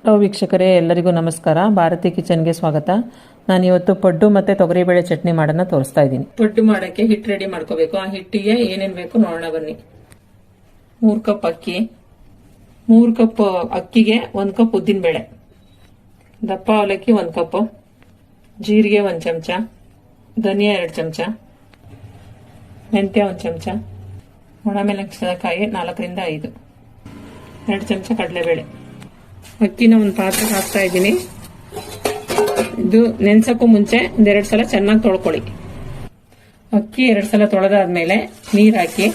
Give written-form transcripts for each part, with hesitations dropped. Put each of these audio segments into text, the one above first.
Hello ವೀಕ್ಷಕರೇ, ಎಲ್ಲರಿಗೂ ನಮಸ್ಕಾರ. ಭಾರತಿ ಕಿಚನ್ಗೆ ಸ್ವಾಗತ. ನಾನು ಇವತ್ತು ಪಡ್ಡು ಮತ್ತೆ ತೊಗರಿಬೇಳೆ ಚಟ್ನಿ ಮಾಡೋಣ ತೋರಿಸ್ತಾ ಇದ್ದೀನಿ. ಪಡ್ಡು ಮಾಡೋಕ್ಕೆ ಹಿಟ್ಟು ರೆಡಿ ಮಾಡ್ಕೋಬೇಕು. ಆ ಹಿಟ್ಟಿಗೆ ಏನೇನು ಬೇಕು ನೋಡೋಣ ಬನ್ನಿ. 3 ಕಪ್ ಅಕ್ಕಿ, 3 ಕಪ್ ಅಕ್ಕಿಗೆ 1 ಕಪ್ ಉದ್ದಿನಬೇಳೆ, ದಪ್ಪ ಅವಲಕ್ಕಿ 1 ಕಪ್, ಜೀರಿಗೆ 1 ಚಮಚ, ಧನಿಯಾ 2 ಚಮಚ, ಮೆಂತ್ಯ 1 ಚಮಚ, ಒಣಮೆಣಸಿನಕಾಯಿ 4 ರಿಂದ 5, 2 ಚಮಚ ಕಡಲೆಬೇಳೆ. ಅಕ್ಕಿನ ಒಂದು ಪಾತ್ರೆಗೆ ಹಾಕ್ತಾ ಇದ್ದೀನಿ. ಇದು ನೆನ್ಸಕ್ಕೂ ಮುಂಚೆ 2 ಸಲ ಚೆನ್ನಾಗಿ ತೊಳ್ಕೊಳ್ಳಿ. ಅಕ್ಕಿ 2 ಸಲ ತೊಳೆದಾದ್ಮೇಲೆ ನೀರು ಹಾಕಿ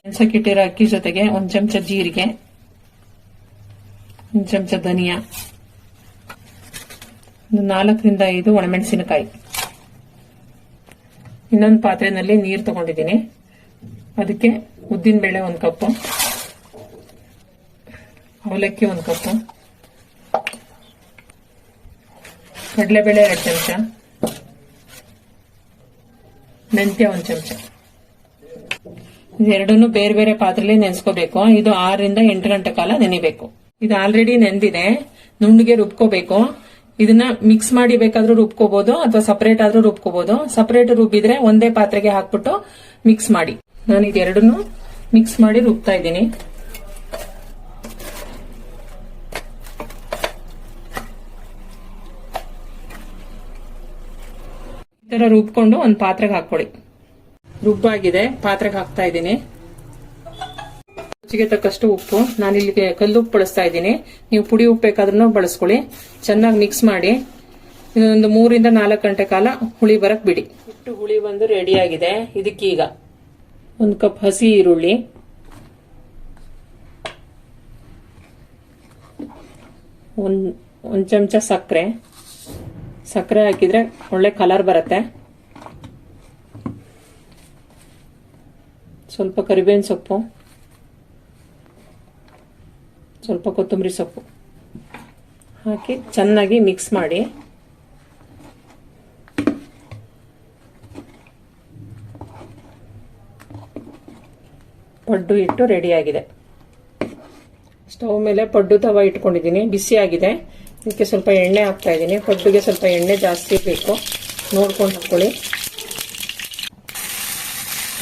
ನೆನ್ಸಕ್ಕಿಟ್ಟಿರೋ ಅಕ್ಕಿ ಜೊತೆಗೆ 1 ಚಮಚ ಜೀರಿಗೆ, 1 ಚಮಚ ಧನಿಯಾ, 4 ರಿಂದ 5 ಒಣಮೆಣಸಿನಕಾಯಿ. ಇನ್ನೊಂದು ಪಾತ್ರೆನಲ್ಲಿ ನೀರು ತಗೊಂಡಿದ್ದೀನಿ. ಅದಕ್ಕೆ ಉದ್ದಿನಬೇಳೆ 1 ಕಪ್, ಅವಲಕ್ಕಿ 1 ಕಪ್, ಕಡಲೆಬೇಳೆ 2 ಚಮಚ, ಮೆಂತ್ಯ 1 ಚಮಚ. ಇದೆರಡನ್ನು ಬೇರೆ ಬೇರೆ ಪಾತ್ರೆಯಲ್ಲಿ ನೆನೆಸ್ಕೋಬೇಕು. ಇದು 6 ರಿಂದ 8 ಗಂಟೆ ಕಾಲ ನೆನಿಬೇಕು. ಇದು ಆಲ್ರೆಡಿ ನೆಂದಿದೆ, ನುಣ್ಣಗೆ ರುಬ್ಕೋಬೇಕು. ಇದನ್ನ ಮಿಕ್ಸ್ ಮಾಡಿ ಬೇಕಾದ್ರೂ ರುಬ್ಕೋಬಹುದು ಅಥವಾ ಸಪರೇಟ್ ಆದ್ರೂ ರುಬ್ಕೋಬಹುದು. ಸಪರೇಟ್ ರುಬ್ಬಿದ್ರೆ ಒಂದೇ ಪಾತ್ರೆಗೆ ಹಾಕ್ಬಿಟ್ಟು ಮಿಕ್ಸ್ ಮಾಡಿ. ನಾನು ಇದೆರಡನ್ನು ಮಿಕ್ಸ್ ಮಾಡಿ ರುಬ್ತಾ ಇದ್ದೀನಿ. ಈ ತರ ರುಬ್ಕೊಂಡು ಒಂದು ಪಾತ್ರೆಗೆ ಹಾಕೊಳ್ಳಿ. ರುಬ್ಬಾಗಿದೆ, ಪಾತ್ರೆಗೆ ಹಾಕ್ತಾ ಇದ್ದೀನಿ. ರುಚಿಗೆ ತಕ್ಕಷ್ಟು ಉಪ್ಪು. ನಾನಿಲ್ಲಿ ಕಲ್ಲುಪ್ಪು ಬಳಸ್ತಾ ಇದ್ದೀನಿ. ನೀವು ಪುಡಿ ಉಪ್ಪು ಬೇಕಾದ್ರೂ ಬಳಸ್ಕೊಳ್ಳಿ. ಚೆನ್ನಾಗಿ ಮಿಕ್ಸ್ ಮಾಡಿ ಇದೊಂದು 3 ರಿಂದ 4 ಗಂಟೆ ಕಾಲ ಹುಳಿ ಬರಕ್ ಬಿಡಿ. ಹಿಟ್ಟು ಹುಳಿ ಬಂದು ರೆಡಿ ಆಗಿದೆ. ಇದಕ್ಕೀಗ 1 ಕಪ್ ಹಸಿ ಈರುಳ್ಳಿ, 1 ಚಮಚ ಸಕ್ಕರೆ ಹಾಕಿದ್ರೆ ಒಳ್ಳೆ ಕಲರ್ ಬರುತ್ತೆ. ಸ್ವಲ್ಪ ಕರಿಬೇವಿನ ಸೊಪ್ಪು, ಸ್ವಲ್ಪ ಕೊತ್ತಂಬರಿ ಸೊಪ್ಪು ಹಾಕಿ ಚೆನ್ನಾಗಿ ಮಿಕ್ಸ್ ಮಾಡಿ ಪಡ್ಡು ಹಿಟ್ಟು ರೆಡಿ ಆಗಿದೆ. ಸ್ಟವ್ ಮೇಲೆ ಪಡ್ಡು ತವ ಇಟ್ಕೊಂಡಿದ್ದೀನಿ, ಬಿಸಿ ಆಗಿದೆ. ಇದಕ್ಕೆ ಸ್ವಲ್ಪ ಎಣ್ಣೆ ಹಾಕ್ತಾ ಇದ್ದೀನಿ. ಪಡ್ಡುಗೆ ಸ್ವಲ್ಪ ಎಣ್ಣೆ ಜಾಸ್ತಿ ಬೇಕು, ನೋಡ್ಕೊಂಡು ಹಾಕೊಳ್ಳಿ.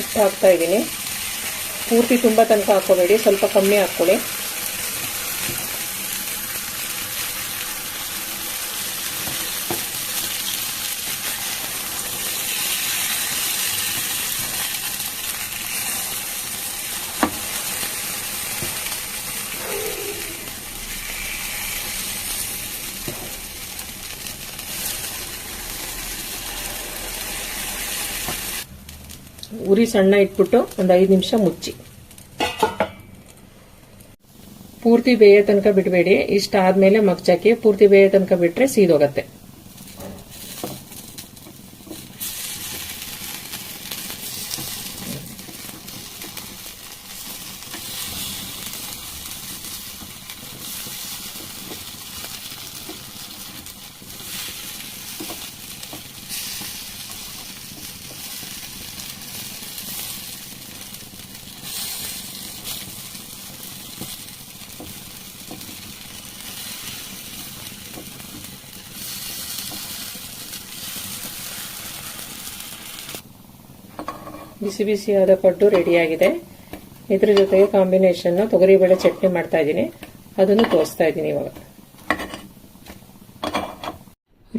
ಉಪ್ಪು ಹಾಕ್ತಾ ಇದ್ದೀನಿ. ಪೂರ್ತಿ ತುಂಬಾ ತನಕ ಹಾಕೋಬೇಡಿ, ಸ್ವಲ್ಪ ಕಮ್ಮಿ ಹಾಕೊಳ್ಳಿ. ಉರಿ ಸಣ್ಣ ಇಟ್ಬಿಟ್ಟು ಒಂದು 5 ನಿಮಿಷ ಮುಚ್ಚಿ. ಪೂರ್ತಿ ಬೇಯೋ ತನಕ ಬಿಡಬೇಡಿ. ಇಷ್ಟ ಆದ್ಮೇಲೆ ಮಗ್ಚಾಕಿ. ಪೂರ್ತಿ ಬೇಯೋ ತನಕ ಬಿಟ್ರೆ ಸೀದೋಗತ್ತೆ. ಬಿಸಿ ಬಿಸಿಯಾದ ಪಡ್ಡು ರೆಡಿಯಾಗಿದೆ. ಇದ್ರ ಜೊತೆಗೆ ಕಾಂಬಿನೇಷನ್ ತೊಗರಿಬೇಳೆ ಚಟ್ನಿ ಮಾಡ್ತಾ ಇದ್ದೀನಿ. ಅದನ್ನು ತೋರಿಸ್ತಾ ಇದ್ದೀನಿ ಇವಾಗ.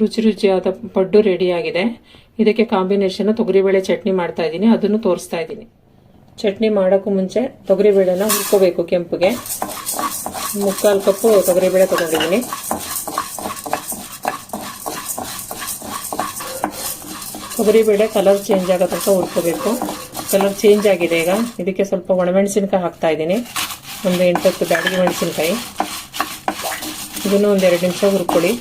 ರುಚಿ ರುಚಿಯಾದ ಪಡ್ಡು ರೆಡಿಯಾಗಿದೆ. ಇದಕ್ಕೆ ಕಾಂಬಿನೇಷನ್ ತೊಗರಿಬೇಳೆ ಚಟ್ನಿ ಮಾಡ್ತಾ ಇದ್ದೀನಿ. ಅದನ್ನು ತೋರಿಸ್ತಾ ಇದ್ದೀನಿ. ಚಟ್ನಿ ಮಾಡೋಕ್ಕೂ ಮುಂಚೆ ತೊಗರಿಬೇಳೆನ ಹುರ್ಕೋಬೇಕು. ಕೆಂಪುಗೆ 3/4 ಕಪ್ ತೊಗರಿಬೇಳೆ ತಗೊಂಡಿದ್ದೀನಿ. ತೊಗರಿಬೇಳೆ ಕಲರ್ ಚೇಂಜ್ ಆಗೋ ತನಕ ಹುರ್ಕೋಬೇಕು. ಕಲರ್ ಚೇಂಜ್ ಆಗಿದೆ. ಈಗ ಇದಕ್ಕೆ ಸ್ವಲ್ಪ ಒಣಮೆಣಸಿನಕಾಯಿ ಹಾಕ್ತಾ ಇದ್ದೀನಿ. ಒಂದು 8-10 ಬ್ಯಾಡಗಿ ಮೆಣಸಿನಕಾಯಿ. ಇದನ್ನು ಒಂದು 2 ನಿಮಿಷ ಹುರ್ಕೊಳ್ಳಿ.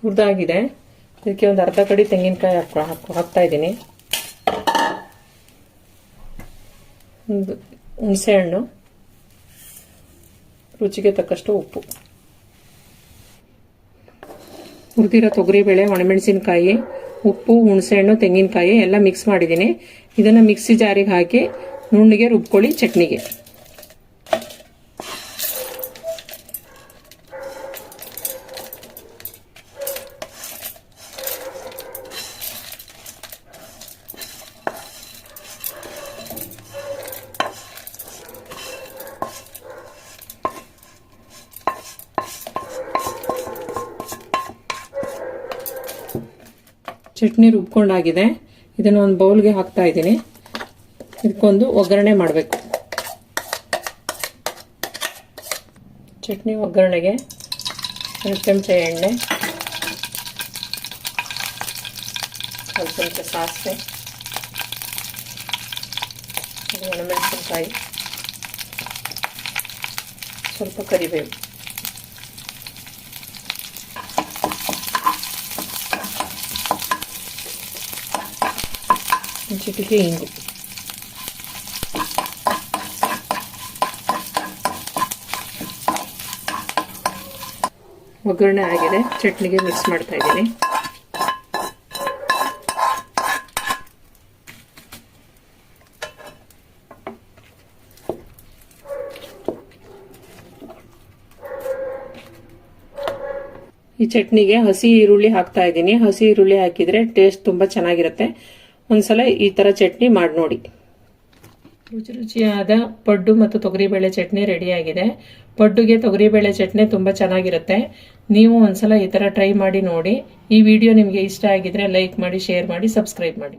ಹುರಿದಾಗಿದೆ. ಇದಕ್ಕೆ ಒಂದು ಅರ್ಧ ಕಡಿ ತೆಂಗಿನಕಾಯಿ ಹಾಕ್ತಾ ಇದ್ದೀನಿ. ಒಂದು ಹುಣಸೆ ಹಣ್ಣು, ರುಚಿಗೆ ತಕ್ಕಷ್ಟು ಉಪ್ಪು. ಹುರಿದಿರೋ ತೊಗರಿಬೇಳೆ, ಒಣಮೆಣಸಿನಕಾಯಿ, ಉಪ್ಪು, ಹುಣಸೆಹಣ್ಣು, ತೆಂಗಿನಕಾಯಿ ಎಲ್ಲ ಮಿಕ್ಸ್ ಮಾಡಿದ್ದೀನಿ. ಇದನ್ನು ಮಿಕ್ಸಿ ಜಾರಿಗೆ ಹಾಕಿ ನುಣ್ಣಗೆ ರುಬ್ಕೊಳ್ಳಿ ಚಟ್ನಿಗೆ. ಚಟ್ನಿ ರುಬ್ಕೊಂಡಾಗಿದೆ. ಇದನ್ನು ಒಂದು ಬೌಲ್ಗೆ ಹಾಕ್ತಾ ಇದ್ದೀನಿ. ಇದಕ್ಕೊಂದು ಒಗ್ಗರಣೆ ಮಾಡಬೇಕು. ಚಟ್ನಿ ಒಗ್ಗರಣೆಗೆ 1 ಚಮಚ ಎಣ್ಣೆ, 1 ಚಮಚ ಸಾಸಿವೆ, ಒಣಮೆಣಸಿನಕಾಯಿ, ಸ್ವಲ್ಪ ಕರಿಬೇವು, ಚಿಟಿಕೆ ಇಂಗು. ಒಗ್ಗರಣೆ ಆಗಿದೆ. ಚಟ್ನಿಗೆ ಮಿಕ್ಸ್ ಮಾಡ್ತಾ ಇದ್ದೀನಿ. ಈ ಚಟ್ನಿಗೆ ಹಸಿ ಈರುಳ್ಳಿ ಹಾಕ್ತಾ ಇದ್ದೀನಿ. ಹಸಿ ಈರುಳ್ಳಿ ಹಾಕಿದ್ರೆ ಟೇಸ್ಟ್ ತುಂಬಾ ಚೆನ್ನಾಗಿರುತ್ತೆ. ಒಂದ್ಸಲ ಈ ತರ ಚಟ್ನಿ ಮಾಡಿ ನೋಡಿ. ರುಚಿ ರುಚಿಯಾದ ಪಡ್ಡು ಮತ್ತು ತೊಗರಿಬೇಳೆ ಚಟ್ನಿ ರೆಡಿಯಾಗಿದೆ. ಪಡ್ಡುಗೆ ತೊಗರಿಬೇಳೆ ಚಟ್ನಿ ತುಂಬಾ ಚೆನ್ನಾಗಿರುತ್ತೆ. ನೀವು ಒಂದ್ಸಲ ಈ ತರ ಟ್ರೈ ಮಾಡಿ ನೋಡಿ. ಈ ವಿಡಿಯೋ ನಿಮಗೆ ಇಷ್ಟ ಆಗಿದ್ರೆ ಲೈಕ್ ಮಾಡಿ, ಶೇರ್ ಮಾಡಿ, ಸಬ್ಸ್ಕ್ರೈಬ್ ಮಾಡಿ.